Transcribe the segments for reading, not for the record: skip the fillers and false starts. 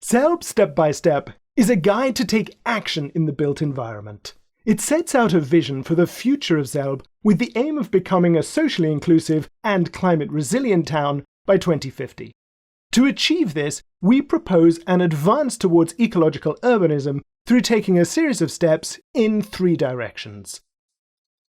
Selb Step by Step is a guide to take action in the built environment. It sets out a vision for the future of Selb with the aim of becoming a socially inclusive and climate-resilient town by 2050. To achieve this, we propose an advance towards ecological urbanism through taking a series of steps in 3 directions.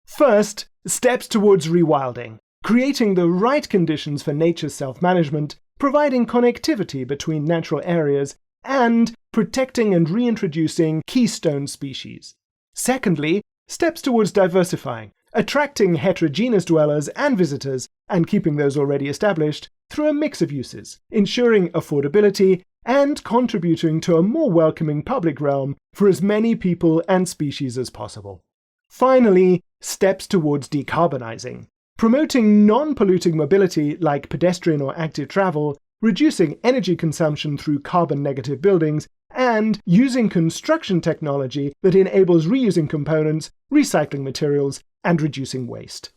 First, steps towards rewilding, creating the right conditions for nature's self-management, providing connectivity between natural areas, and protecting and reintroducing keystone species. Secondly, steps towards diversifying, attracting heterogeneous dwellers and visitors, and keeping those already established through a mix of uses, ensuring affordability and contributing to a more welcoming public realm for as many people and species as possible. Finally, steps towards decarbonising, promoting non-polluting mobility like pedestrian or active travel, reducing energy consumption through carbon-negative buildings, and using construction technology that enables reusing components, recycling materials, and reducing waste.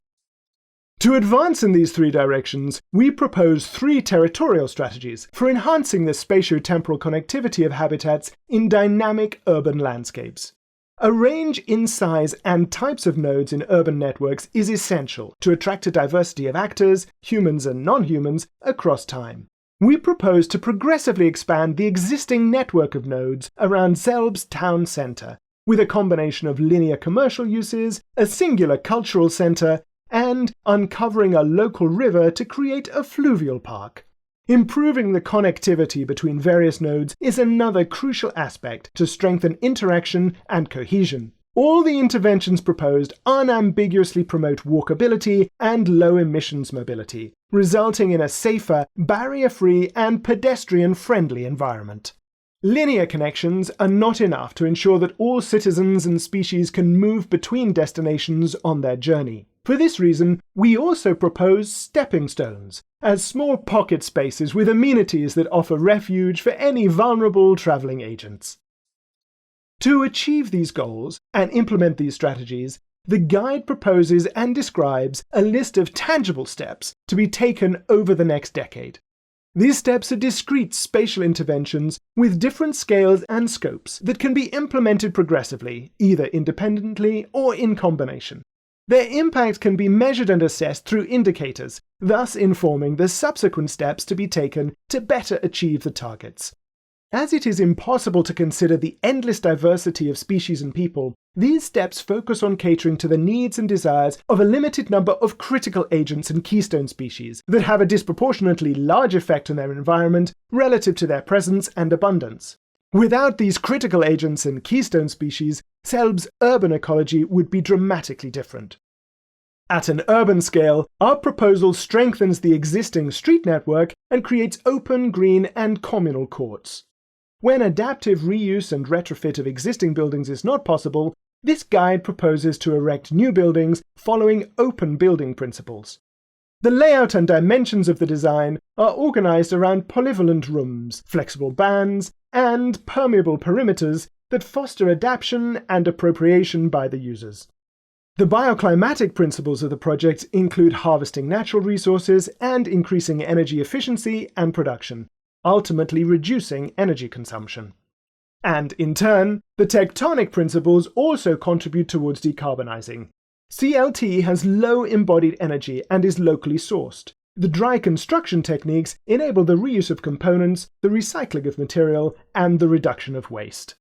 To advance in these 3 directions, we propose 3 territorial strategies for enhancing the spatio-temporal connectivity of habitats in dynamic urban landscapes. A range in size and types of nodes in urban networks is essential to attract a diversity of actors, humans and non-humans, across time. We propose to progressively expand the existing network of nodes around Selb's town centre, with a combination of linear commercial uses, a singular cultural centre, and uncovering a local river to create a fluvial park. Improving the connectivity between various nodes is another crucial aspect to strengthen interaction and cohesion. All the interventions proposed unambiguously promote walkability and low-emissions mobility, resulting in a safer, barrier-free and pedestrian-friendly environment. Linear connections are not enough to ensure that all citizens and species can move between destinations on their journey. For this reason, we also propose stepping stones, as small pocket spaces with amenities that offer refuge for any vulnerable travelling agents. To achieve these goals and implement these strategies, the guide proposes and describes a list of tangible steps to be taken over the next decade. These steps are discrete spatial interventions with different scales and scopes that can be implemented progressively, either independently or in combination. Their impact can be measured and assessed through indicators, thus informing the subsequent steps to be taken to better achieve the targets. As it is impossible to consider the endless diversity of species and people, these steps focus on catering to the needs and desires of a limited number of critical agents and keystone species that have a disproportionately large effect on their environment relative to their presence and abundance. Without these critical agents and keystone species, Selb's urban ecology would be dramatically different. At an urban scale, our proposal strengthens the existing street network and creates open, green and communal courts. When adaptive reuse and retrofit of existing buildings is not possible, this guide proposes to erect new buildings following open building principles. The layout and dimensions of the design are organized around polyvalent rooms, flexible bands, and permeable perimeters that foster adaptation and appropriation by the users. The bioclimatic principles of the project include harvesting natural resources and increasing energy efficiency and production, ultimately reducing energy consumption. And in turn, the tectonic principles also contribute towards decarbonizing. CLT has low embodied energy and is locally sourced. The dry construction techniques enable the reuse of components, the recycling of material, and the reduction of waste.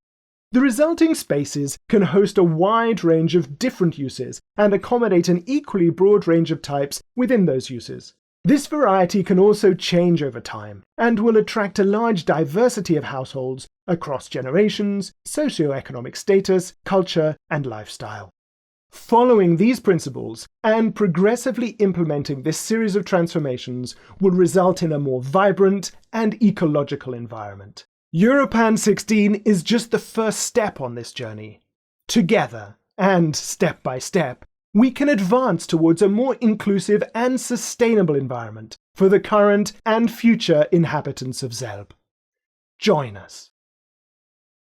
The resulting spaces can host a wide range of different uses and accommodate an equally broad range of types within those uses. This variety can also change over time and will attract a large diversity of households across generations, socioeconomic status, culture, and lifestyle. Following these principles and progressively implementing this series of transformations will result in a more vibrant and ecological environment. Europan 16 is just the first step on this journey. Together, and step by step, we can advance towards a more inclusive and sustainable environment for the current and future inhabitants of Selb. Join us.